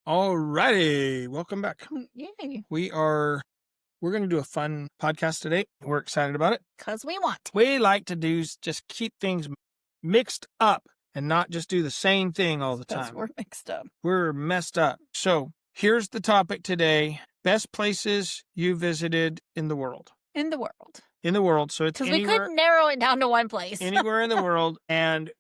Alrighty, welcome back. Yay. We're going to do a fun podcast today. We're excited about it. Because we want. We like to do just keep things mixed up and not just do the same thing all the Because time. we're mixed up. We're messed up. So here's the topic today: best places you visited in the world. In the world. In the world. So it's Because we anywhere, couldn't narrow it down to one place. anywhere in the world. And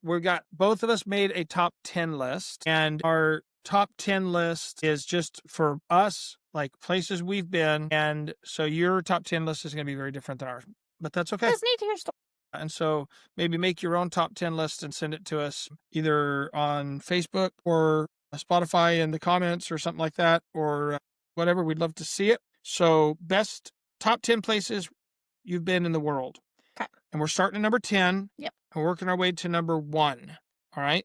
both of us made a top 10 list. And our top 10 list is just for us, like places we've been. And so your top 10 list is going to be very different than ours, but that's okay. Just need to hear stories. And so maybe make your own top 10 list and send it to us either on Facebook or Spotify in the comments or something like that, or whatever. We'd love to see it. So best top 10 places you've been in the world. Okay. And we're starting at number 10. Yep. And working our way to number 1. All right.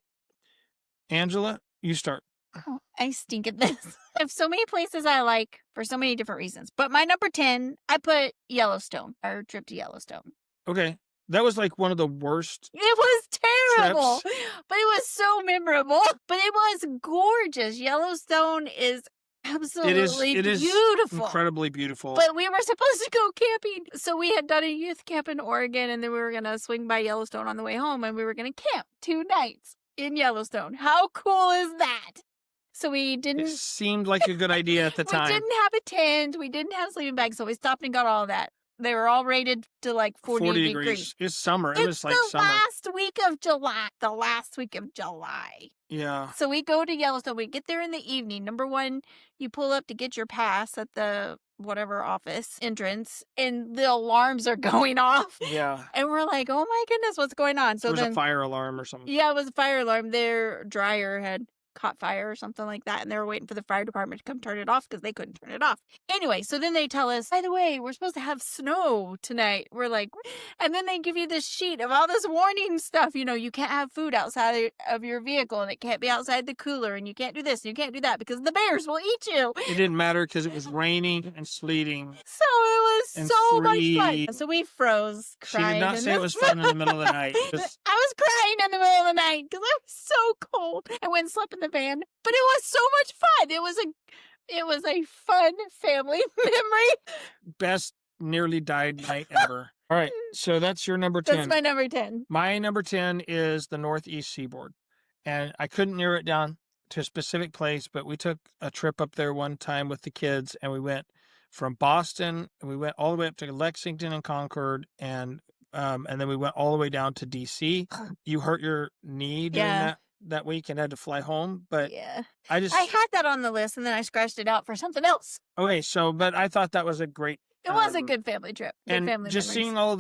Angela, you start. Oh, I stink at this. I have so many places I like for so many different reasons. But my number 10, I put Yellowstone. Our trip to Yellowstone. Okay. That was like one of the worst. It was terrible, but it was so memorable. But it was gorgeous. Yellowstone is absolutely it is beautiful. Incredibly beautiful. But we were supposed to go camping. So we had done a youth camp in Oregon, and then we were going to swing by Yellowstone on the way home, and we were going to camp 2 nights in Yellowstone. How cool is that? So we didn't... It seemed like a good idea at the time. We didn't have a tent. We didn't have sleeping bags, so we stopped and got all that. They were all rated to like 40 degrees. It's summer. It was like summer. last week of July. The last week of July. Yeah. So we go to Yellowstone. We get there in the evening. Number 1, you pull up to get your pass at the whatever office entrance, and the alarms are going off. Yeah. And we're like, oh my goodness, what's going on? So there was a fire alarm or something. Yeah, it was a fire alarm. Their dryer had caught fire or something like that, and they were waiting for the fire department to come turn it off because they couldn't turn it off. Anyway, so then they tell us, by the way, we're supposed to have snow tonight. We're like, and then they give you this sheet of all this warning stuff. You know, you can't have food outside of your vehicle, and it can't be outside the cooler, and you can't do this, and you can't do that because the bears will eat you. It didn't matter because it was raining and sleeting. So it was so much fun. So we froze, She crying. did not say it was fun in the middle of the night. I was crying in the middle of the night because I was so cold. I went and slept in the van, but it was so much fun. It was a fun family memory. Best nearly died night ever. All right, so that's your number 10. That's my number 10. My number 10 is the Northeast Seaboard, and I couldn't narrow it down to a specific place, but we took a trip up there one time with the kids, and we went from Boston, and we went all the way up to Lexington and Concord, and then we went all the way down to DC. You hurt your knee doing that week and had to fly home, but yeah, I had that on the list, and then I scratched it out for something else. Okay, but I thought that was a great. It was a good family trip. Good and family just memories. seeing all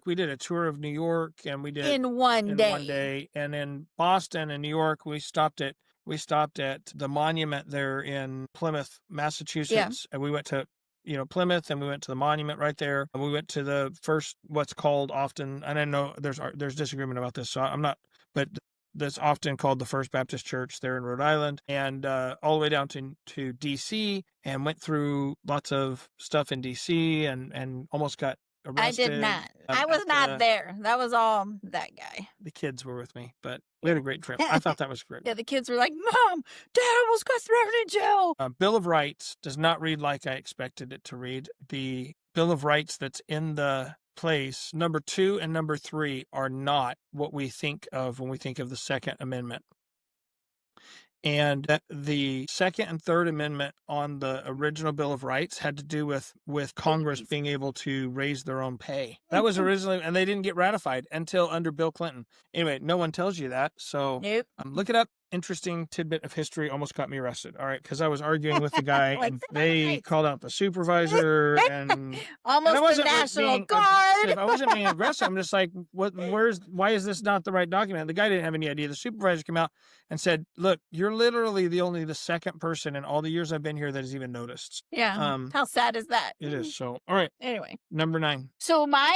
we did a tour of New York, and we did in one day, and in Boston and New York we stopped at the monument there in Plymouth, Massachusetts, and we went to Plymouth, and we went to the monument right there, and we went to the first what's called often, and I know there's disagreement about this, so I'm not, but that's often called the First Baptist Church there in Rhode Island, and all the way down to DC, and went through lots of stuff in DC, and almost got arrested. I did not. I was not there. That was all that guy. The kids were with me, but we had a great trip. I thought that was great. Yeah, the kids were like, Mom, Dad almost got thrown in jail. Bill of Rights does not read like I expected it to read. The Bill of Rights that's in the place, number 2 and number 3 are not what we think of when we think of the Second Amendment. And the Second and Third Amendment on the original Bill of Rights had to do with Congress being able to raise their own pay. That was originally, and they didn't get ratified until under Bill Clinton. Anyway, no one tells you that, so nope. Look it up. Interesting tidbit of history, almost got me arrested. All right, because I was arguing with the guy, and they called out the supervisor, and almost the National Guard. I wasn't being aggressive. I'm just like, why is this not the right document? The guy didn't have any idea. The supervisor came out and said, look, you're literally the second person in all the years I've been here that has even noticed. Yeah. How sad is that? It is. So, all right. Anyway. Number 9. So mine,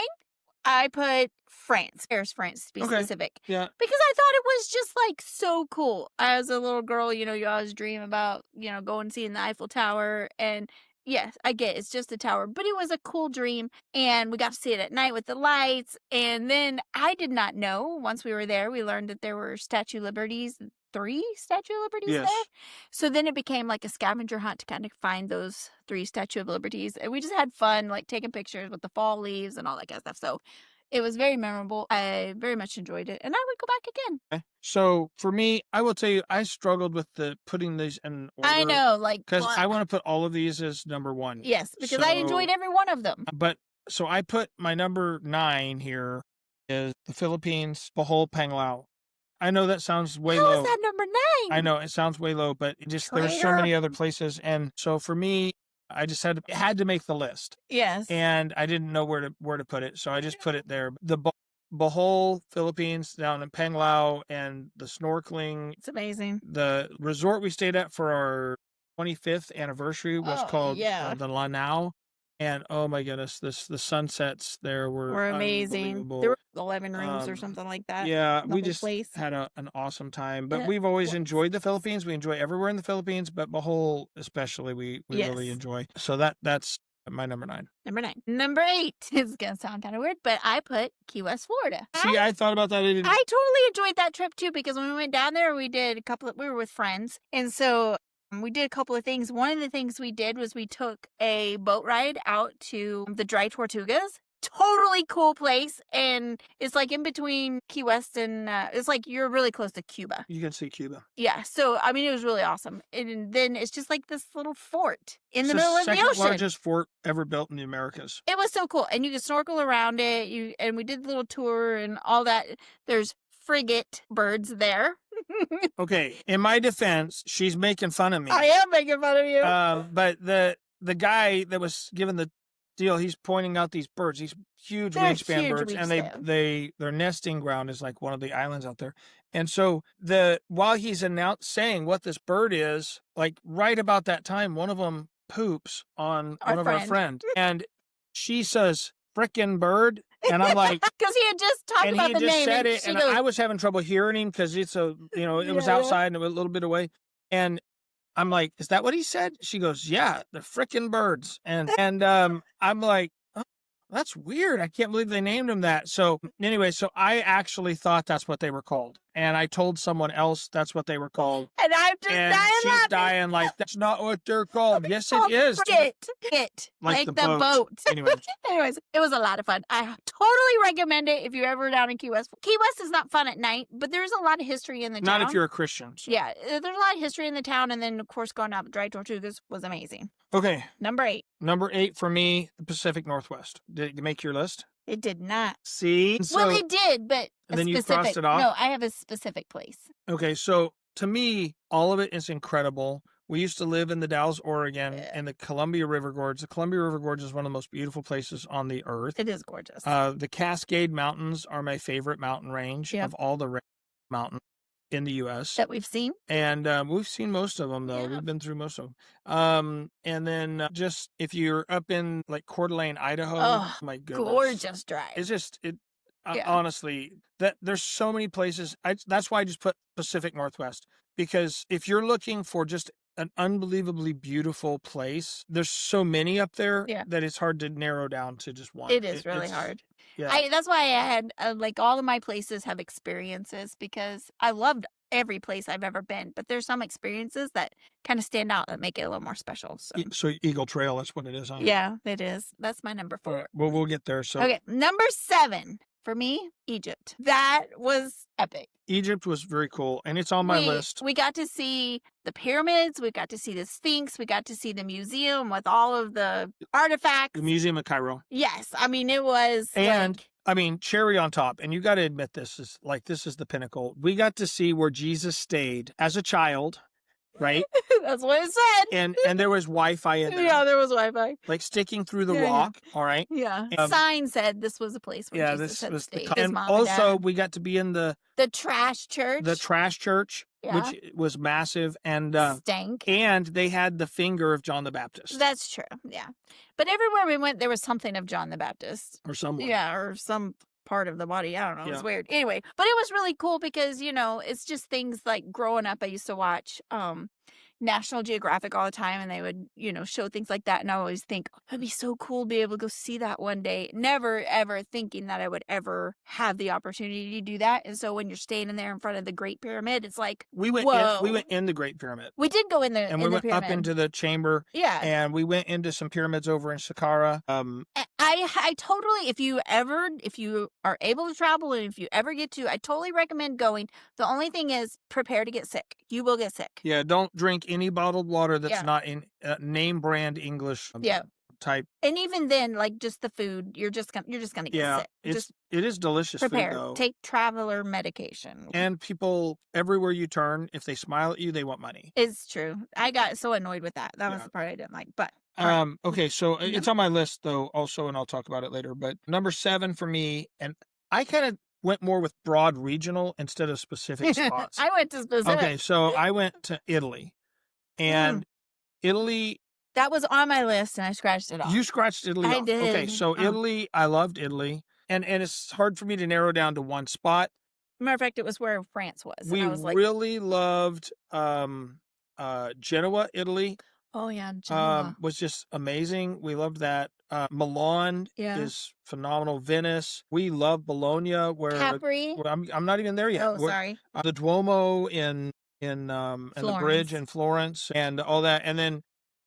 I put France. Paris, France, to be specific. Yeah. Because I thought it was just like so cool. As a little girl, you always dream about, going and seeing the Eiffel Tower. And yes, I get it's just a tower, but it was a cool dream. And we got to see it at night with the lights. And then I did not know, once we were there, we learned that there were Statue of Liberties 3 Statue of Liberties there. Yes. So then it became like a scavenger hunt to kind of find those 3 Statue of Liberties. And we just had fun, like taking pictures with the fall leaves and all that kind of stuff. So it was very memorable. I very much enjoyed it. And I would go back again. Okay. So for me, I will tell you, I struggled with putting these in order. I know, like, because I want to put all of these as number 1. Yes, because I enjoyed every one of them. But so I put my number 9 here is the Philippines, Bohol, Panglao. I know that sounds way How low. is that number 9? I know it sounds way low, but there's so many other places, and so for me, I just had to make the list. Yes. And I didn't know where to put it, so I just put it there. The Bohol, Philippines, down in Panglao, and the snorkeling. It's amazing. The resort we stayed at for our 25th anniversary was called the Lanao. And oh my goodness, the sunsets there were amazing. There were 11 rooms or something like that. Yeah, we just had an awesome time. But we've always enjoyed the Philippines. We enjoy everywhere in the Philippines, but Bohol especially we really enjoy. So that's my number 9. Number 9. Number 8 is gonna sound kind of weird, but I put Key West, Florida. See, I thought about that. I totally enjoyed that trip too, because when we went down there, we were with friends, and so we did a couple of things. One of the things we did was we took a boat ride out to the Dry Tortugas. Totally cool place, and it's like in between Key West and it's like you're really close to Cuba. You can see Cuba. Yeah, so I mean it was really awesome. And then it's just like this little fort in the middle of the ocean. Second largest fort ever built in the Americas. It was so cool, and you could snorkel around it. And we did the little tour and all that. There's frigate birds there. Okay, in my defense, she's making fun of me. I am making fun of you. But the guy that was given the deal, he's pointing out these birds, these huge wingspan birds, and their nesting ground is like one of the islands out there. And so while he's saying what this bird is, like right about that time, one of them poops on one of our friends, and she says, "Frickin' bird." And I'm like, because he had just talked about the name. And he just said it, and I was having trouble hearing him because it's it was outside and it was a little bit away. And I'm like, is that what he said? She goes, yeah, the frickin' birds. And I'm like, oh, that's weird. I can't believe they named him that. So anyway, so I actually thought that's what they were called. And I told someone else that's what they were called. And I'm just dying. She's dying like, that's not what they're called. Yes, it is. Frigate. Like the boat. Anyways, it was a lot of fun. I totally recommend it if you're ever down in Key West. Key West is not fun at night, but there's a lot of history in the town. Not if you're a Christian. So. Yeah, there's a lot of history in the town. And then, of course, going out the Dry Tortugas was amazing. Okay. Number 8. Number 8 for me, the Pacific Northwest. Did it make your list? It did not. See? Well, it did, but then you crossed it off? No, I have a specific place. Okay, so to me, all of it is incredible. We used to live in the Dalles, Oregon, in the Columbia River Gorge. The Columbia River Gorge is one of the most beautiful places on the earth. It is gorgeous. The Cascade Mountains are my favorite mountain range of all the mountains in the U.S. that we've seen. And we've seen most of them, though. Yeah. We've been through most of them. And then just if you're up in like Coeur d'Alene, Idaho, my goodness. Gorgeous drive. It's just, honestly, there's so many places. That's why I just put Pacific Northwest. Because if you're looking for just an unbelievably beautiful place, there's so many up there that it's hard to narrow down to just one. It is really hard. Yeah. That's why I had, like, all of my places have experiences, because I loved every place I've ever been, but there's some experiences that kind of stand out that make it a little more special. So Eagle Trail, that's what it is, huh? Yeah, it is. That's my number 4. All right. Well, we'll get there. So okay, number 7 for me, Egypt. That was epic. Egypt was very cool, and it's on my list. We got to see the pyramids. We got to see the Sphinx. We got to see the museum with all of the artifacts. The Museum of Cairo. Yes. I mean, it was. And, I mean, cherry on top. And you got to admit, this is the pinnacle. We got to see where Jesus stayed as a child. Right? That's what it said. And there was Wi-Fi in there. Yeah, there was Wi-Fi. Like sticking through the rock. All right. Yeah. Sign said this was a place where Jesus had stayed. And also we got to be in the trash church. The trash church, which was massive and stank. And they had the finger of John the Baptist. That's true. Yeah. But everywhere we went, there was something of John the Baptist. Or someone. Yeah, or some part of the body. I don't know. It was weird. Anyway, but it was really cool because, it's just things like growing up I used to watch, National Geographic all the time, and they would, show things like that. And I always think it'd be so cool to be able to go see that one day. Never ever thinking that I would ever have the opportunity to do that. And so when you're standing there in front of the Great Pyramid, it's like, We went whoa. in the Great Pyramid. We did go in And the we went pyramid. up into the chamber. Yeah. And we went into some pyramids over in Saqqara. I totally, if you are able to travel and if you ever get to, I totally recommend going. The only thing is prepare to get sick. You will get sick. Yeah, don't drink any bottled water that's Yeah. not in name brand English Yeah. type. And even then, like just the food, you're just gonna get sick. It is delicious Prepare. food though. Take traveler medication. And people everywhere you turn, if they smile at you, they want money. It's true. I got so annoyed with that. That was Yeah. the part I didn't like. But all right. Okay, so Mhm. it's on my list though also, and I'll talk about it later. But number 7 for me, and I kind of went more with broad regional instead of specific spots. I went to specific. Okay, so I went to Italy, and Italy. That was on my list, and I scratched it off. You scratched Italy I off. Okay, did. so Oh. Italy, I loved Italy, and it's hard for me to narrow down to one spot. Matter of fact, it was where France was. We and I was like, really loved Genoa, Italy. oh yeah, Genoa. Was just amazing. We loved that. Milan Yeah. is phenomenal. Venice. We love Bologna, where Capri. I'm not even there yet. Oh, sorry. The Duomo in and the bridge Florence. in Florence and all that, and then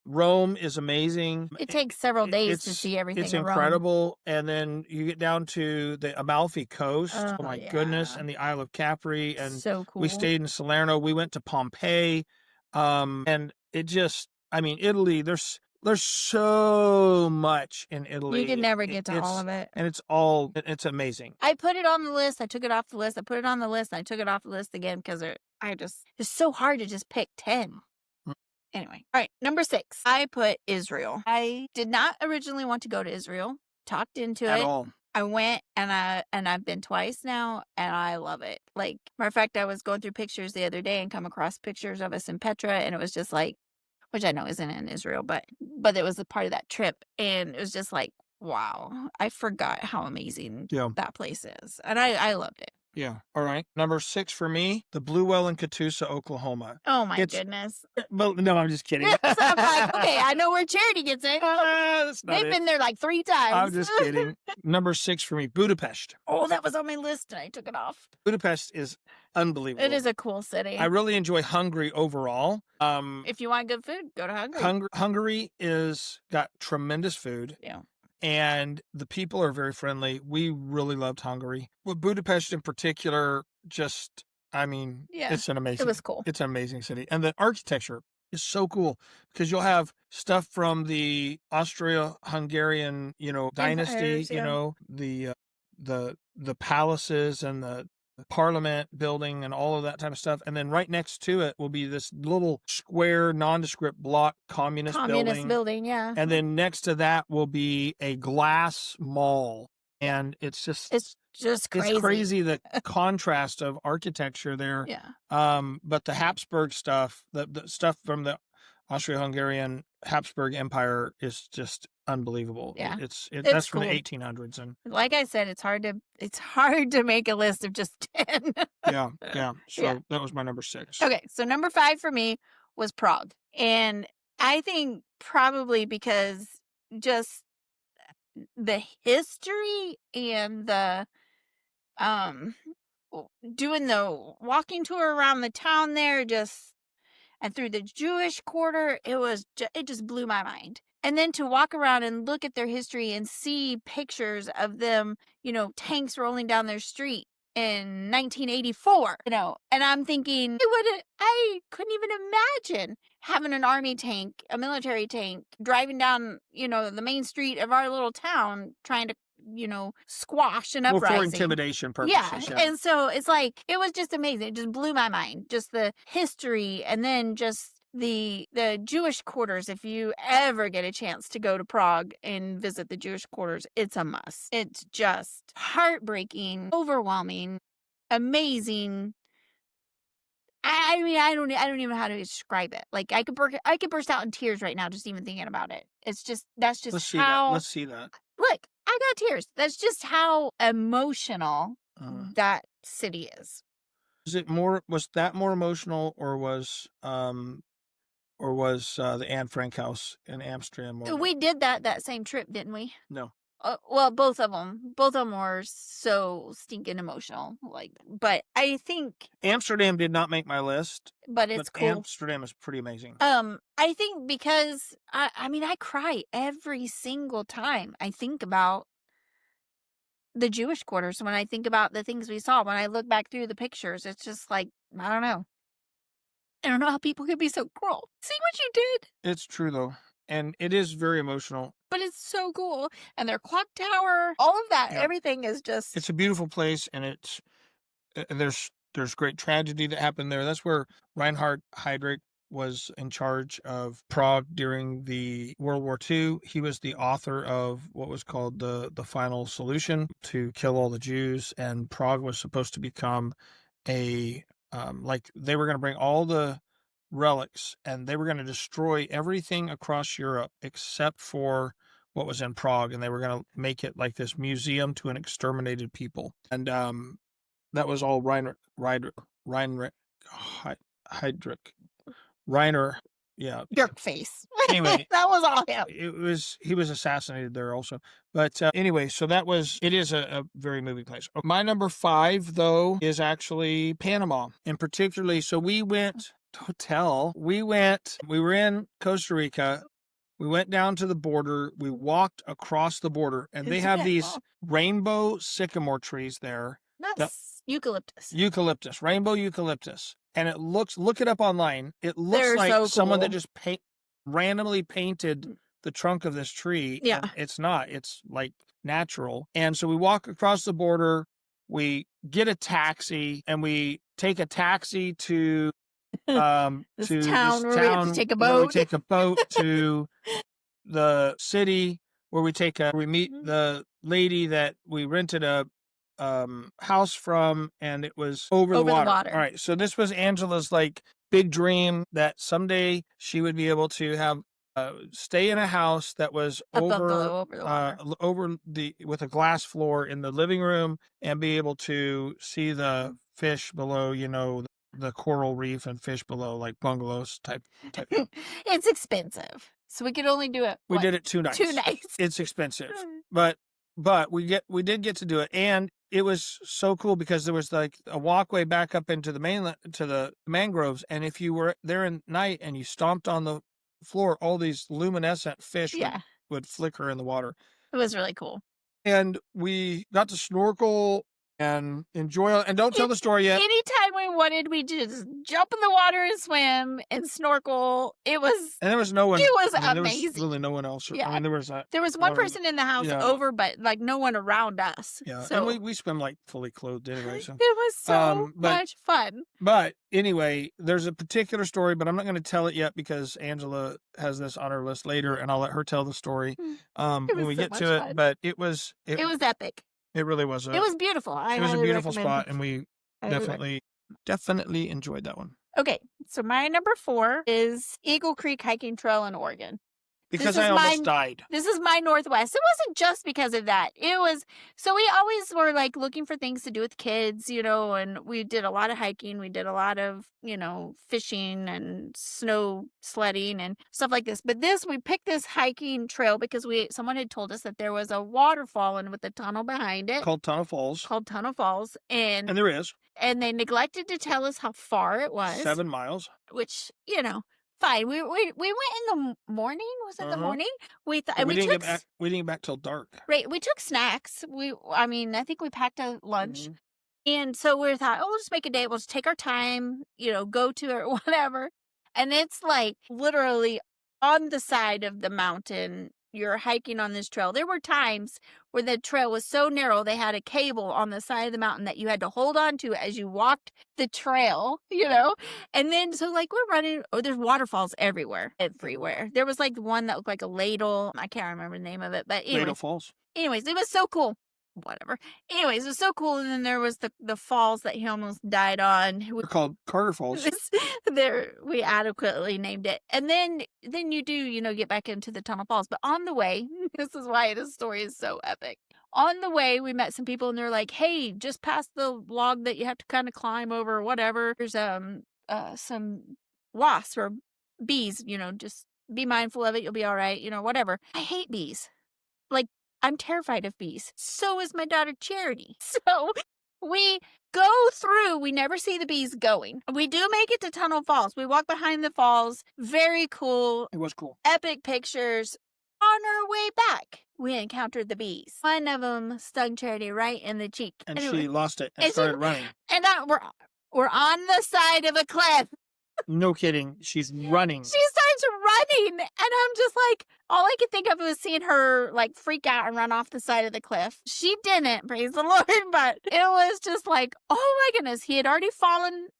Rome is amazing. It takes several days to It's- see everything. It's in Rome. incredible, and then you get down to the Amalfi Coast. Oh, Oh my goodness, yeah. and the Isle of Capri, and So cool. we stayed in Salerno. We went to Pompeii, and it just, I mean, Italy. There's so much in Italy. You can never get to all of it. and it's amazing. I put it on the list. I took it off the list. I put it on the list. I took it off the list again because it's so hard to just pick 10. Anyway, all right, number 6. I put Israel. I did not originally want to go to Israel. Talked into At it. all. I went and I've been twice now and I love it. Like, matter of fact, I was going through pictures the other day and come across pictures of us in Petra, and it was just like, which I know isn't in Israel, but it was a part of that trip, and it was just like, wow, I forgot how amazing Yeah. that place is, and I loved it. Yeah. All right. Number 6 for me, the Blue Well in Catoosa, Oklahoma. Oh my It's- goodness! Well, no, I'm just kidding. So I'm like, okay, I know where Charity gets it. That's not They've it. been there like 3 times. I'm just kidding. Number 6 for me, Budapest. Oh, that was on my list, and I took it off. Budapest is unbelievable. It is a cool city. I really enjoy Hungary overall. If you want good food, go to Hungary. Hungary is got tremendous food. Yeah. And the people are very friendly. We really loved Hungary. Well, Budapest in particular, just, I mean, Yeah, it's an amazing. It was cool. It's an amazing city, and the architecture is so cool because you'll have stuff from the Austria-Hungarian, dynasty. Empires, yeah. The palaces and the parliament building and all of that type of stuff, and then right next to it will be this little square nondescript block communist building. Yeah. And then next to that will be a glass mall. And it's just crazy. it's crazy the contrast of architecture there. Yeah. But the Habsburg stuff, the stuff from the Austro-Hungarian Habsburg Empire is just unbelievable. Yeah. That's from cool. the 1800s, and Like I said, it's hard to make a list of just 10. yeah. So Yeah. that was my number 6. Okay, so number 5 for me was Prague. And I think probably because just the history and the doing the walking tour around the town there, and through the Jewish quarter, it just blew my mind. And then to walk around and look at their history and see pictures of them, tanks rolling down their street in 1984, and I'm thinking, I couldn't even imagine having an army tank, a military tank, driving down, the main street of our little town, trying to, squash an uprising. For intimidation purposes. Yeah. And so it's like, it was just amazing. It just blew my mind. Just the history, and then just the Jewish quarters. If you ever get a chance to go to Prague and visit the Jewish quarters, it's a must. It's just heartbreaking, overwhelming, amazing. I mean, I don't even know how to describe it. Like, I could burst out in tears right now just even thinking about it. That's just Let's see how. that. Let's see that. Look, I got tears. That's just how emotional that city is. Was that more emotional, or was or was the Anne Frank house in Amsterdam. We did that same trip, didn't we? No. Well, both of them were so stinking emotional. Like, but I think Amsterdam did not make my list, but it's but cool. Amsterdam is pretty amazing. I think because I mean I cry every single time I think about the Jewish quarters. When I think about the things we saw, when I look back through the pictures, it's just like I don't know. I don't know how people could be so cruel. See what you did? It's true though, and it is very emotional. But it's so cool, and their clock tower, all of that, Yeah. everything is just. It's a beautiful place, and it's there's great tragedy that happened there. That's where Reinhard Heydrich was in charge of Prague during the World War II. He was the author of what was called the Final Solution to kill all the Jews, and Prague was supposed to become a like they were going to bring all the relics and they were going to destroy everything across Europe except for what was in Prague, and they were going to make it like this museum to an exterminated people. And that was all Reiner Reiner, yeah. Jerk face. Anyway, that was all him. He was assassinated there also. But anyway, so it is a very moving place. My number 5 though is actually Panama, and particularly. So we went hotel. We were in Costa Rica. We went down to the border. We walked across the border, and they have these rainbow sycamore trees there. That's eucalyptus. Rainbow eucalyptus. And look it up online. It looks They're like so someone that cool. just randomly painted the trunk of this tree. Yeah. And it's not. It's like natural. And so we walk across the border. We get a taxi, and we take a taxi to this to town this where we have town to take a where we boat. take a boat to the city where we meet the lady that we rented a house from, and it was over the water. All right, so this was Angela's like big dream that someday she would be able to have stay in a house that was over with a glass floor in the living room and be able to see the fish below, the coral reef and fish below, like bungalows type thing. It's expensive, so we could only do it. We did it 2 nights. 2 nights. It's expensive, but we did get to do it, and it was so cool because there was like a walkway back up into the mainland to the mangroves, and if you were there at night and you stomped on the floor, all these luminescent fish would flicker in the water. It was really cool, and we got to snorkel and enjoy it. And don't tell the story yet. Anytime we wanted, we just jump in the water and swim and snorkel. And there was no one. It was amazing. There was really no one else. Yeah. I mean, there was one person in the house over, but like no one around us. Yeah. So and we swim like fully clothed anyway. So it was so much fun. But anyway, there's a particular story, but I'm not going to tell it yet because Angela has this on her list later, and I'll let her tell the story when we get to it. But it was epic. It really was. It was beautiful. It was a beautiful spot, and we definitely enjoyed that one. Okay, so my number 4 is Eagle Creek Hiking Trail in Oregon. Because I almost died. This is my Northwest. It wasn't just because of that. It was, so we always were like looking for things to do with kids, and we did a lot of hiking. We did a lot of, fishing and snow sledding and stuff like this. But we picked this hiking trail because someone had told us that there was a waterfall and with a tunnel behind it. Called Tunnel Falls. And there is. And they neglected to tell us how far it was. 7 miles. Which, fine. We went in the morning. Was it the morning? We didn't get back till dark. Right. We took snacks. I think we packed a lunch. Mm-hmm. And so we thought, we'll just make a day. We'll just take our time, go to it or whatever. And it's like literally on the side of the mountain. You're hiking on this trail. There were times where the trail was so narrow, they had a cable on the side of the mountain that you had to hold on to as you walked the trail, And then, so like we're running, there's waterfalls everywhere. There was like one that looked like a ladle. I can't remember the name of it, but anyway. Ladle Falls. Anyways, it was so cool. Whatever. Anyways, it was so cool. And then there was the falls that he almost died on. They're called Carter Falls. We adequately named it. And then you do, get back into the Tunnel Falls. But on the way, this is why this story is so epic. On the way, we met some people and they're like, hey, just past the log that you have to kind of climb over or whatever. There's some wasps or bees, just be mindful of it. You'll be all right, whatever. I hate bees. Like, I'm terrified of bees. So is my daughter Charity. So we go through, we never see the bees going. We do make it to Tunnel Falls. We walk behind the falls. Very cool. It was cool. Epic pictures. On our way back, we encountered the bees. One of them stung Charity right in the cheek. And Anyway, she lost it and and she- started running. and we're on the side of a cliff. No kidding. She's running. She starts running, and I'm just like, all I could think of was seeing her like freak out and run off the side of the cliff. She didn't, praise the Lord, but it was just like, oh my goodness, he had already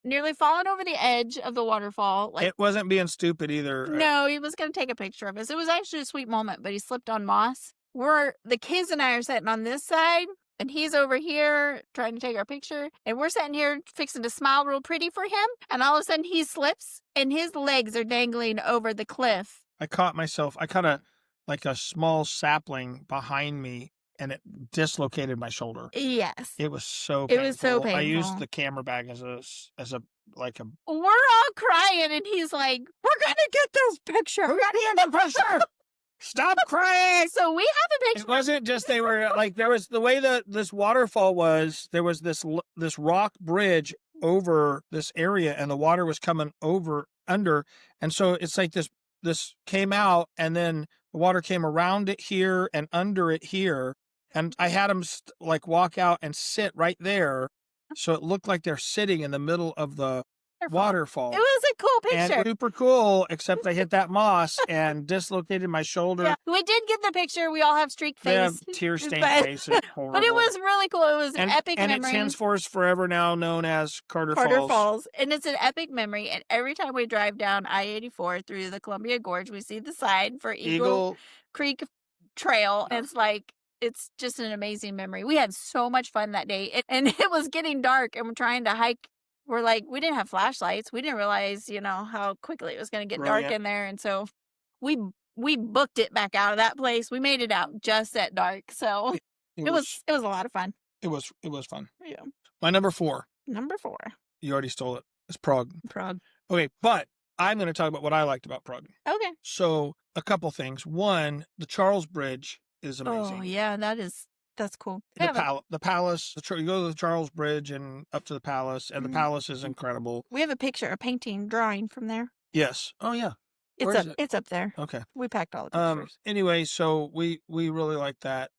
nearly fallen over the edge of the waterfall. Like, It wasn't being stupid either. no, he was going to take a picture of us. It was actually a sweet moment, but he slipped on moss. The kids and I are sitting on this side, and he's over here trying to take our picture. And we're sitting here fixing to smile real pretty for him. And all of a sudden he slips and his legs are dangling over the cliff. I caught myself. I caught a small sapling behind me, and it dislocated my shoulder. Yes. It was so It painful. was so I used painful. the camera bag as a We're all crying and he's like, we're going to get this picture. we got to get the picture. Stop crying. So we have a It picture. wasn't just they were like there was the way that this waterfall was. There was this rock bridge over this area, and the water was coming over under, and so it's like this came out, and then the water came around it here and under it here, and I had them like walk out and sit right there, so it looked like they're sitting in the middle of the waterfall. It was a cool And picture. super cool, except I hit that moss and dislocated my shoulder. Yeah, we did get the picture. We all have streaked They have face. tear-stained but- faces. But it was really cool. It was an epic and memory. it's henceforth forever now known as Carter Carter Falls. And it's an epic memory. And every time we drive down I-84 through the Columbia Gorge, we see the sign for Eagle Creek Trail. And it's just an amazing memory. We had so much fun that day. And it was getting dark and we're trying to hike. We're like, we didn't have flashlights. We didn't realize, how quickly it was going to get dark in there. And so we booked it back out of that place. We made it out just at dark. So it was a lot of fun. It was fun. Yeah. My number 4. Number 4. You already stole it. It's Prague. Prague. Okay, but I'm going to talk about what I liked about Prague. Okay. So a couple things. One, the Charles Bridge is amazing. Oh yeah, that's cool. The palace. You go to the Charles Bridge and up to the palace, and the palace is incredible. We have a picture, a painting, drawing from there. Yes. Oh yeah. It's Where up. is it? It's up there. Okay. We packed all the pictures. Anyway, so we really like that.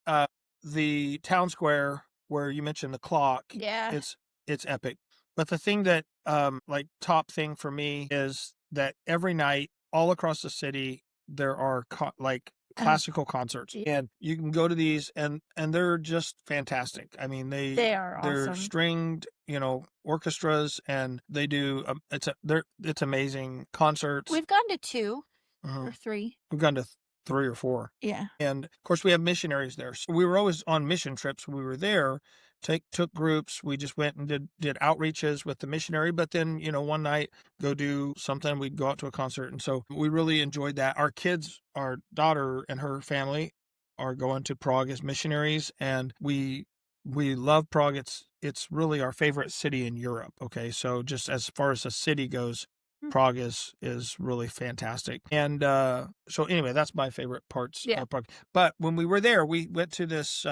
The town square where you mentioned the clock. Yeah. It's epic. But the thing that top thing for me is that every night all across the city there are classical concerts, and you can go to these and they're just fantastic. I mean, they're they're awesome. stringed, orchestras, and they do it's amazing concerts. We've gone to 2 Mhm. or 3. We've gone to 3 or 4. Yeah. And of course we have missionaries there. So we were always on mission trips. We were there, took groups. We just went and did outreaches with the missionary, but then, one night go do something, we'd go out to a concert. And so we really enjoyed that. Our daughter and her family are going to Prague as missionaries, and we love Prague. It's really our favorite city in Europe. Okay. So just as far as a city goes, Prague is really fantastic. And so anyway, that's my favorite parts of Prague. But when we were there, we went to this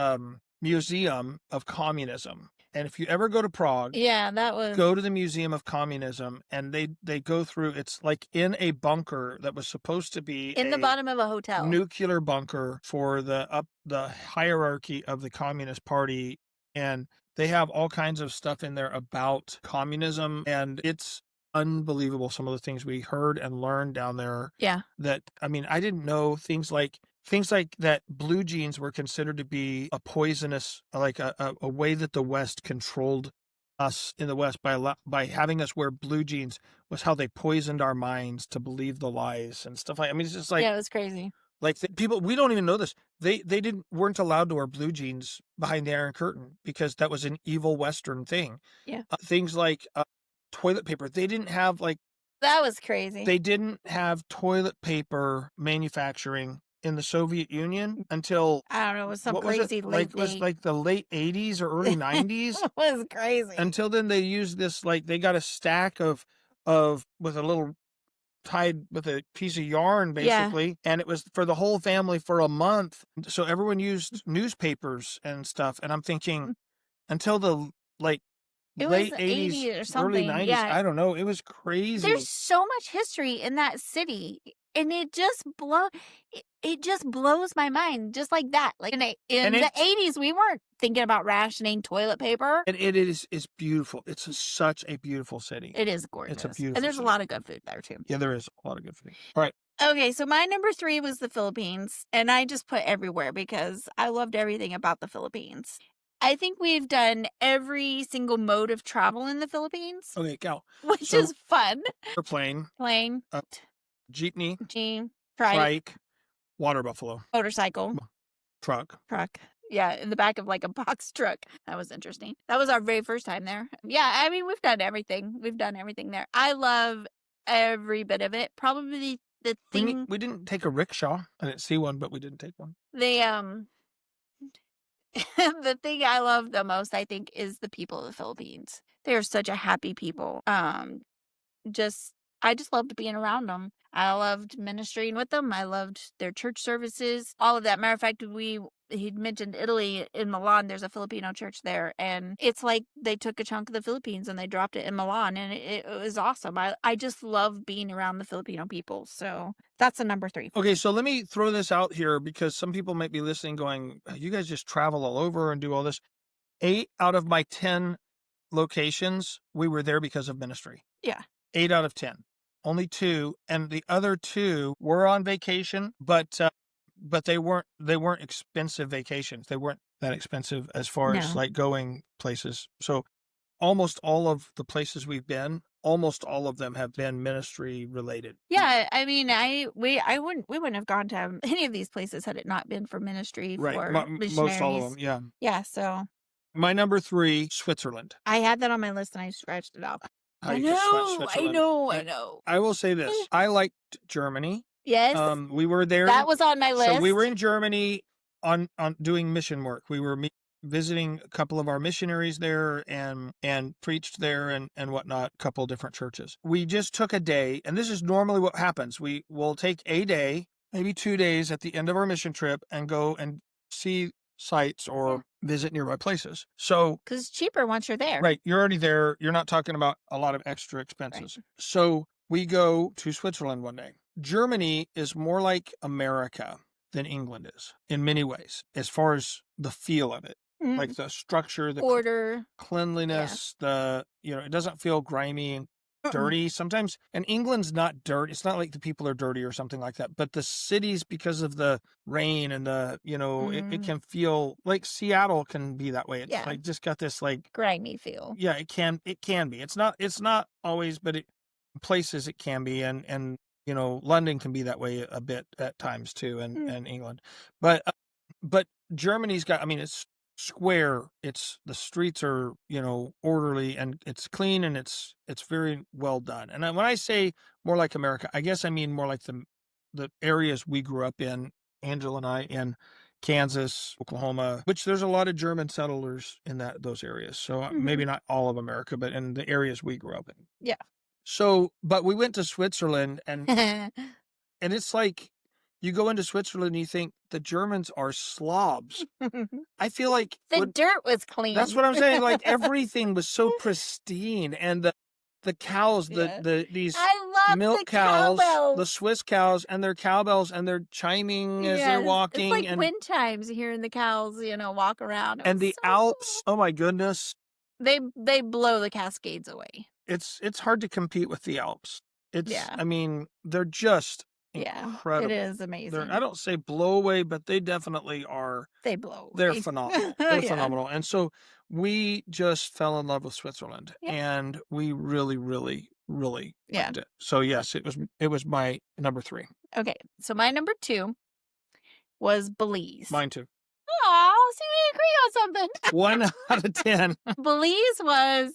Museum of Communism. And if you ever go to Prague, go to the Museum of Communism, and they go through, it's like in a bunker that was supposed to be in the bottom of a hotel. Nuclear bunker for the hierarchy of the Communist Party. And they have all kinds of stuff in there about communism, and it's unbelievable some of the things we heard and learned down there. Yeah. I didn't know things like that blue jeans were considered to be a poisonous, like a way that the West controlled us in the West by having us wear blue jeans was how they poisoned our minds to believe the lies and stuff like. It's just like, yeah, it was crazy. Like people, we don't even know this. They weren't allowed to wear blue jeans behind the Iron Curtain because that was an evil Western thing. Yeah. Things like toilet paper. They didn't have that was crazy. They didn't have toilet paper manufacturing in the Soviet Union until I don't know, it was some what was crazy it? late It was like the late 80s or early 90s. It was crazy. Until then, they used this, they got a stack of with a little tied with a piece of yarn, Yeah. basically, and it was for the whole family for a month. So everyone used newspapers and stuff. And I'm thinking, until the like It was late 80 '80s, or early something. '90s, Yeah. I don't know. It was crazy. There's so much history in that city, and it just blows my mind just like that. Like in And the it's 80s, we weren't thinking about rationing toilet paper. and it is beautiful. It's such a beautiful city. It is gorgeous. It's a beautiful And there's city. a lot of good food there too. Yeah, there is a lot of good food. All right. Okay, so my number 3 was the Philippines, and I just put everywhere because I loved everything about the Philippines. I think we've done every single mode of travel in the Philippines, Okay, Cal. which So- is fun. Airplane, Plane, jeepney, trike, trike, water buffalo, motorcycle, truck. truck. Yeah, in the back of like a box truck. That was interesting. That was our very first time there. Yeah, I mean, we've done everything. We've done everything there. I love every bit of it. Probably the thing, We didn't take a rickshaw. I didn't see one, but we didn't take one. the thing I love the most, I think, is the people of the Philippines. They are such a happy people. I just loved being around them. I loved ministering with them. I loved their church services, all of that. Matter of fact, he'd mentioned Italy in Milan. There's a Filipino church there, and it's like they took a chunk of the Philippines and they dropped it in Milan, and it was awesome. I just love being around the Filipino people. So that's a number 3. Okay, so let me throw this out here because some people might be listening going, you guys just travel all over and do all this. 8 out of my 10 locations, we were there because of ministry. Yeah. 8 out of 10. Only 2, and the other 2 were on vacation, but they weren't expensive vacations. They weren't that expensive as far as No. like going places. So almost all of the places we've been, almost all of them have been ministry related. Yeah, I mean, we wouldn't have gone to any of these places had it not been for ministry, Right. for Most all of missionaries. them, yeah. Yeah, so My number 3, Switzerland. I had that on my list and I scratched it off. How I you could know, Switzerland. I know. I will say this. I liked Germany. Yes, We were there. that was on my list. So we were in Germany on doing mission work. We were visiting a couple of our missionaries there and preached there and whatnot, a couple of different churches. We just took a day, and this is normally what happens. We will take a day, maybe 2 days at the end of our mission trip and go and see sites or visit nearby places. So, because it's cheaper once you're there. right, you're already there. You're not talking about a lot of extra expenses. So we go to Switzerland one day. Germany is more like America than England is in many ways, as far as the feel of it, Mhm. like the structure, the Order. cleanliness, it doesn't feel grimy and dirty sometimes. And England's not dirty. It's not like the people are dirty or something like that. But the cities, because of the rain and it can feel like Seattle can be that way. It's Yeah. like just got this like, Grimy feel. yeah, it can be. It's not always, but places it can be. And London can be that way a bit at times too, and England. But Germany's got, I mean, it's square. The streets are, orderly and it's clean and it's very well done. And when I say more like America, I guess I mean more like the areas we grew up in, Angela and I, in Kansas, Oklahoma, which there's a lot of German settlers in those areas. So maybe not all of America, but in the areas we grew up in. Yeah. So, but we went to Switzerland and it's like you go into Switzerland and you think the Germans are slobs. I feel like the dirt was clean. that's what I'm saying. Like everything was so pristine, and the cows, Yeah. these I love milk the cows, cowbells. the Swiss cows, and their cowbells, and they're chiming as they're Yes, walking, It's like and wind chimes hearing the cows, walk around. It was the so Alps. Oh my goodness, cool. They blow the Cascades away. it's hard to compete with the Alps. Yeah. I mean, they're just Yeah, incredible. it is amazing. I don't say blow away, but they definitely are. They blow. They're away. phenomenal. They're Yeah. phenomenal. And so we just fell in love with Switzerland, Yeah. and we really, really, really Yeah. liked it. So yes, it was my number 3. Okay, so my number 2 was Belize. Mine too. Oh, see, we agree on something. 1 out of 10. Belize was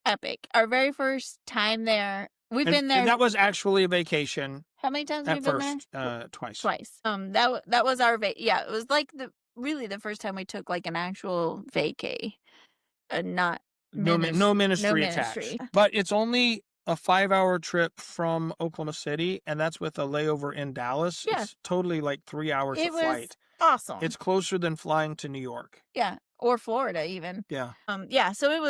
epic. Our very first time there. We've been there. And that was actually a vacation How many times at we've been first. there? Twice. Twice. That was our yeah. It was like really the first time we took like an actual vacay, not No ministry attached. ministry. But it's only a 5-hour trip from Oklahoma City, and that's with a layover in Dallas. Yeah. It's totally like 3 hours It of was flight. awesome. It's closer than flying to New York. Yeah, or Florida even. Yeah. Yeah, so it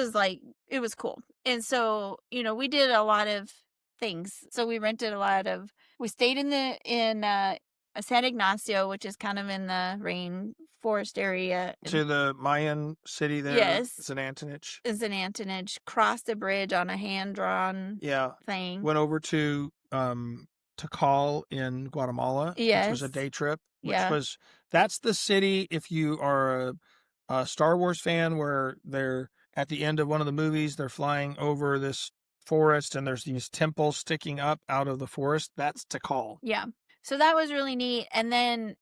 was cool. And so, we did a lot of things. So we stayed in San Ignacio, which is kind of in the rainforest area. To the Mayan city there. Yes. Zanantinich. Zanantinich, crossed the bridge on a hand-drawn Yeah. thing. Went over to Tikal in Guatemala, which was a Yes. day trip. Yeah. That's the city, if you are a Star Wars fan, where they're at the end of one of the movies, they're flying over this forest and there's these temples sticking up out of the forest. That's Tikal. Yeah. So that was really neat. And then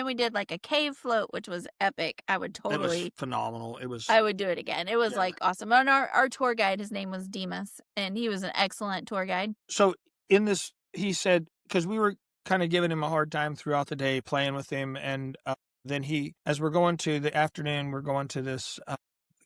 we did like a cave float, which was epic. I would It was totally, phenomenal. It was I would do it again. It was Yeah. like awesome. And our tour guide, his name was Demas, and he was an excellent tour guide. so in this, he said, because we were kind of giving him a hard time throughout the day, playing with him, and then as we're going to the afternoon, we're going to this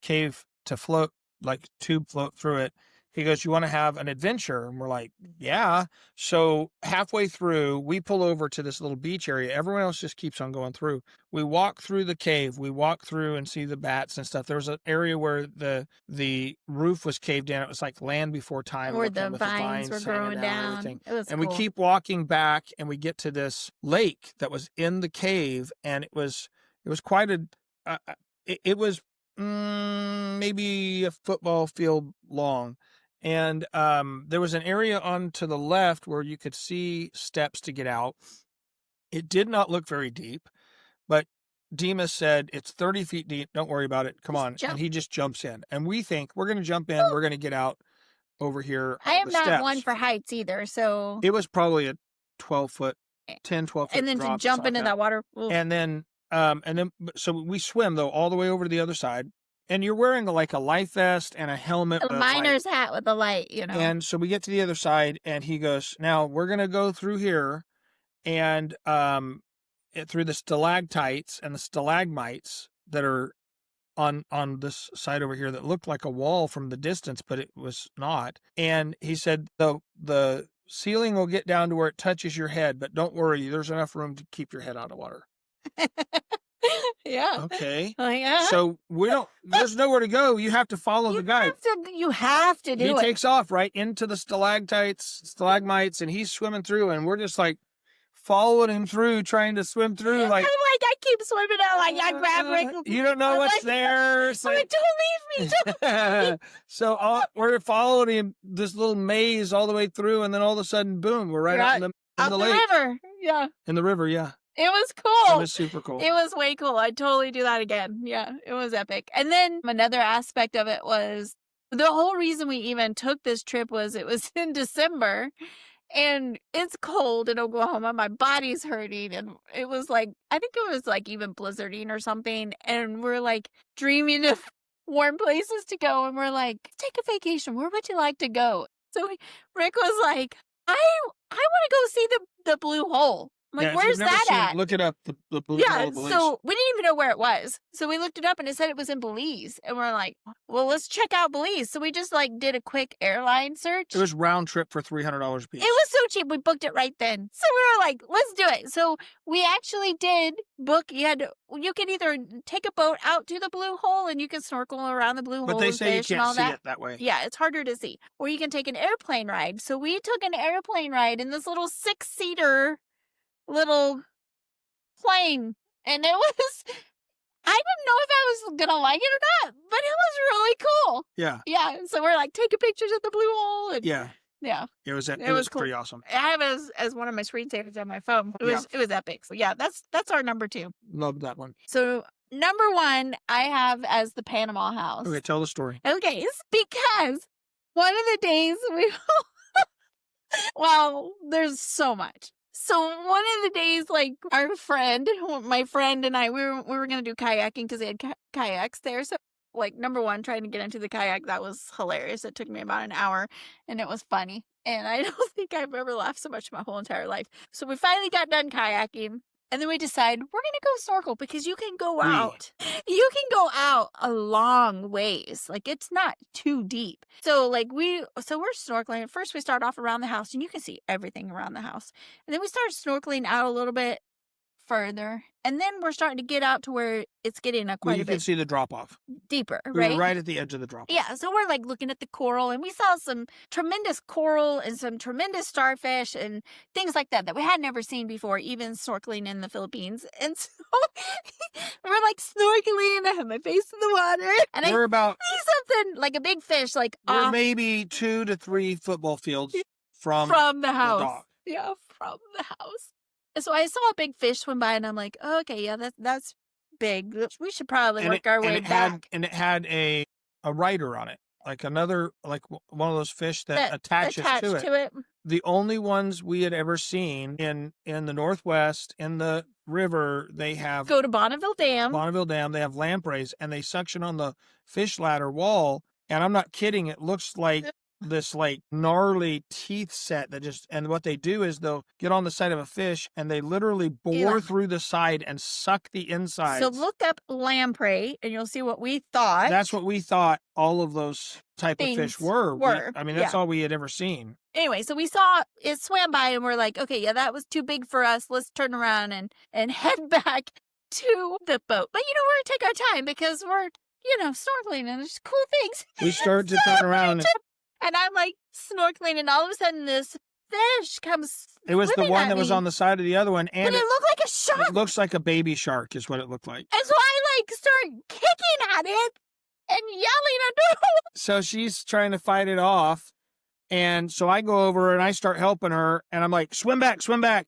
cave to float, like tube float through it. He goes, "You want to have an adventure?" And we're like, "Yeah." So halfway through, we pull over to this little beach area. Everyone else just keeps on going through. We walk through the cave. We walk through and see the bats and stuff. There was an area where the roof was caved in. It was like land before time. Where looking the with vines were hanging growing and down. everything. It was And cool. we keep walking back, and we get to this lake that was in the cave, and it was quite a it was maybe a football field long. And there was an area on to the left where you could see steps to get out. It did not look very deep, but Demas said, "It's 30 feet deep. Don't worry about it. Come Just on." jump. And he just jumps in. And we think we're going to jump in. We're going to get out over here. I on am the not one steps. for heights either. So, It was probably a 12 foot, 10, 12 foot and then to drop, jump something into like that water. Ooh. And then, so we swim though all the way over to the other side, and you're wearing like a life vest and a helmet, A with a light. miner's hat with a light, And so we get to the other side, and he goes, "Now we're gonna go through here, and through the stalactites and the stalagmites that are on this side over here that looked like a wall from the distance, but it was not." And he said, the ceiling will get down to where it touches your head, but don't worry, there's enough room to keep your head out of water." Yeah. Okay. Oh, yeah. So there's nowhere to go. You have to follow the guide. You have to do He it. takes off right into the stalagmites, and he's swimming through, and we're just like following him through, trying to swim through. Like, I keep swimming out. Like, I grab Rick. You don't know I'm what's like, there. It's I'm like, don't leave me. Don't So we're following him this little maze all the way through, and then all of a sudden, boom, we're right You're out in the out the lake. river. Yeah. In the river, yeah. It was It cool. was super cool. It was way cool. I'd totally do that again. Yeah, it was epic. And then another aspect of it was the whole reason we even took this trip was it was in December and it's cold in Oklahoma. My body's hurting. And it was like, I think it was like even blizzarding or something. And we're like dreaming of warm places to go. And we're like, take a vacation. Where would you like to go? So Rick was like, I want to go see the Blue Hole. I'm like, Yeah, if you've where's never that seen it, at? look it up. The Blue Yeah, Hole Belize. so we didn't even know where it was. So we looked it up and it said it was in Belize. And we're like, well, let's check out Belize. So we just like did a quick airline search. It was round trip for $300 a piece. It was so cheap. We booked it right then. So we were like, let's do it. So we actually did book. You can either take a boat out to the Blue Hole and you can snorkel around the Blue But Hole they and say you fish and all can't see that. it that way. Yeah, it's harder to see. Or you can take an airplane ride. So we took an airplane ride in this little 6-seater little plane. And it was, I didn't know if I was going to like it or not, but it was really cool. Yeah. Yeah. So we're like taking pictures at the Blue Hole. And Yeah. yeah. It was was cool. pretty awesome. I have it as one of my screensavers on my phone. It was epic. So yeah, that's our number 2. Love that one. So number 1 I have as the Panama House. Okay, tell the story. Okay, it's because one of the days well, there's so much. So one of the days, like my friend and I, we were gonna do kayaking because they had kayaks there. So like number 1, trying to get into the kayak, that was hilarious. It took me about an hour, and it was funny. And I don't think I've ever laughed so much in my whole entire life. So we finally got done kayaking, And then we decide we're going to go snorkel because you can go We. out. You can go out a long ways. Like it's not too deep. So we're snorkeling. At first we start off around the house and you can see everything around the house. And then we start snorkeling out a little bit further. And then we're starting to get out to where it's getting Well, quite you a can bit see the drop off. deeper, We were right? right at the edge of the drop off. Yeah, so we're looking at the coral and we saw some tremendous coral and some tremendous starfish and things like that we had never seen before, even snorkeling in the Philippines. And so we're snorkeling. I have my face in the water and I We're about, see something like a big fish we're off maybe 2 to 3 football fields from the house. dock. Yeah, from the house. And so I saw a big fish swim by and I'm like, oh, okay, yeah, that's big. We should probably work our way back. And it had a rider on it, like another, like one of those fish that attaches to it. The only ones we had ever seen in the Northwest, in the river, they have Go to Bonneville Dam. They have lampreys, and they suction on the fish ladder wall. And I'm not kidding. It looks like this gnarly teeth set that and what they do is they'll get on the side of a fish and they literally bore through the side and suck the inside. So look up lamprey and you'll see what we thought. That's what we thought all of those type of fish were. That's all we had ever seen. Anyway, so we saw it swam by and we're like, okay, yeah, that was too big for us. Let's turn around and head back to the boat. But we're gonna take our time because we're snorkeling and there's cool things. We start to turn around and I'm snorkeling, and all of a sudden this fish comes. It was the one that was on the side of the other one, and but it looked like a shark. It looks like a baby shark, is what it looked like. And so I start kicking at it and yelling at her. So she's trying to fight it off, and so I go over and I start helping her, and I'm like, swim back,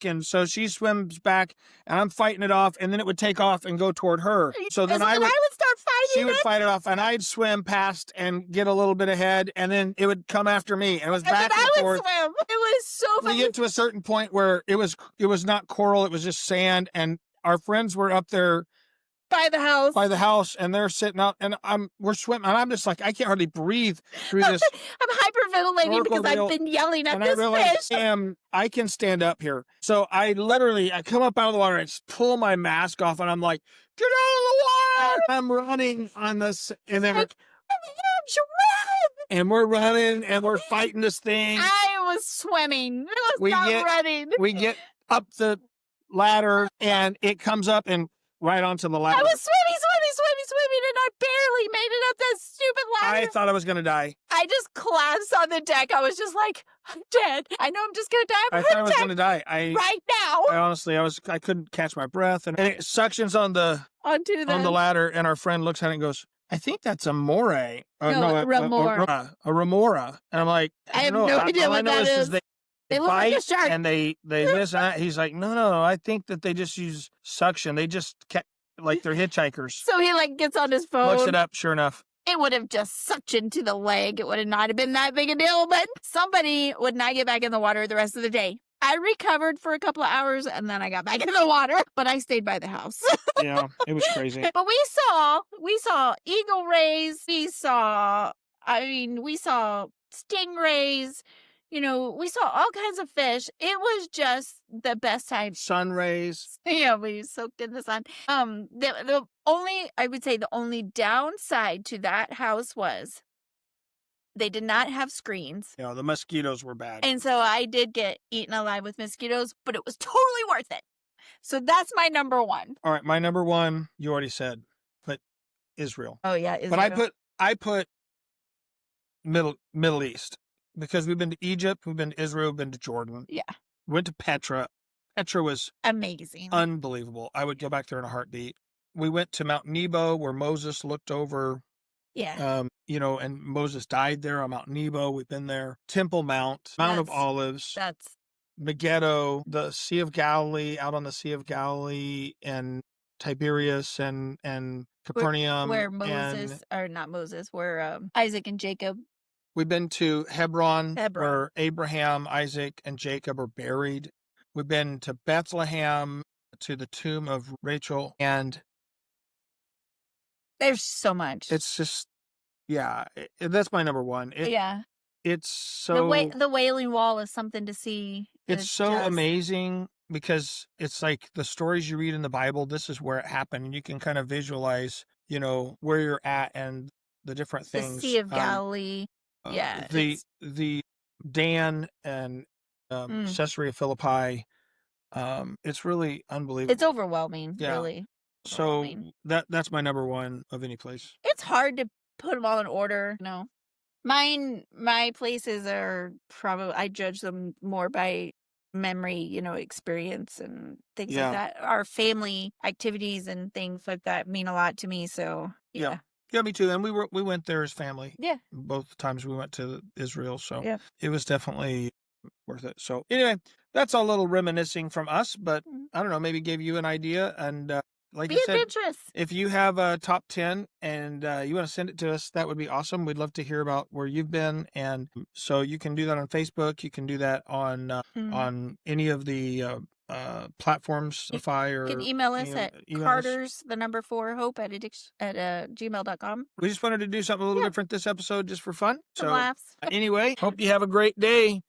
and so she swims back, and I'm fighting it off, and then it would take off and go toward her. So then I would start fighting. She would fight it off, and I'd swim past and get a little bit ahead, and then it would come after me, and it was back and forth. Swim. It was so funny. We get to a certain point where it was not coral, it was just sand, and our friends were up there by the house, and they're sitting out, and we're swimming, and I'm just like, I can't hardly breathe through this. I'm hyperventilating because I've been yelling at this fish. I can stand up here. So I come up out of the water and just pull my mask off, and I'm like, get out of the water! I'm running on this, and then and we're running, and we're fighting this thing. I was swimming. I was not running. We get up the ladder, and it comes up and right onto the ladder. I was swimming, and I barely made it up that stupid ladder. I thought I was going to die. I just collapsed on the deck. I was just like, I'm dead. I know I'm just going to die. I thought I was going to die. Right now. I honestly, I couldn't catch my breath. And it suctions onto the ladder, and our friend looks at it and goes, I think that's a moray. No, remora. A remora. And I'm like, I have no idea what that is. They look bite like a shark. and they this and that. He's like, no, I think that they just use suction. They just like they're hitchhikers. So he gets on his phone. Looks it up, sure enough. It would have just suctioned to the leg. It would not have been that big a deal, but somebody would not get back in the water the rest of the day. I recovered for a couple of hours and then I got back in the water, but I stayed by the house. Yeah, it was crazy. But we saw eagle rays. We saw stingrays. We saw all kinds of fish. It was just the best time. Sun rays. Yeah, we soaked in the sun. I would say the only downside to that house was they did not have screens. Yeah, the mosquitoes were bad. And so I did get eaten alive with mosquitoes, but it was totally worth it. So that's my number one. All right, my number one, you already said, but Israel. Oh yeah, Israel. But I put Middle East. Because we've been to Egypt, we've been to Israel, we've been to Jordan. Yeah. Went to Petra. Petra was amazing. Unbelievable. I would go back there in a heartbeat. We went to Mount Nebo where Moses looked over. Yeah. And Moses died there on Mount Nebo. We've been there. Temple Mount, Mount of Olives. That's Megiddo, the Sea of Galilee, out on the Sea of Galilee, and Tiberias and Capernaum. Where Isaac and Jacob. We've been to Hebron, where Abraham, Isaac, and Jacob are buried. We've been to Bethlehem, to the tomb of Rachel, and there's so much. It's just, that's my number one. It's so... The Wailing Wall is something to see. It's so amazing because it's like the stories you read in the Bible, this is where it happened. And you can kind of visualize, where you're at and the different The things. Sea of Galilee. Yeah, The Dan and Caesarea Philippi. It's really unbelievable. it's overwhelming, Yeah. really. So Overwhelming. that's my number one of any place. It's hard to put them all in order. No, my places are probably, I judge them more by memory, experience and things Yeah. like that. Our family activities and things like that mean a lot to me. So yeah. Yeah, me too. And we went there as family. Yeah. Both times we went to Israel, so Yeah. it was definitely worth it. So anyway, that's a little reminiscing from us, but I don't know, maybe gave you an idea. And like Be I said, adventurous. if you have a top 10 and you want to send it to us, that would be awesome. We'd love to hear about where you've been. And so you can do that on Facebook. You can do that on any of the platforms, Spotify, or You can email us at email us. Carter's, the number 4, hope at gmail.com. We just wanted to do something a little different this episode just for fun. Some So laughs. anyway, hope you have a great day.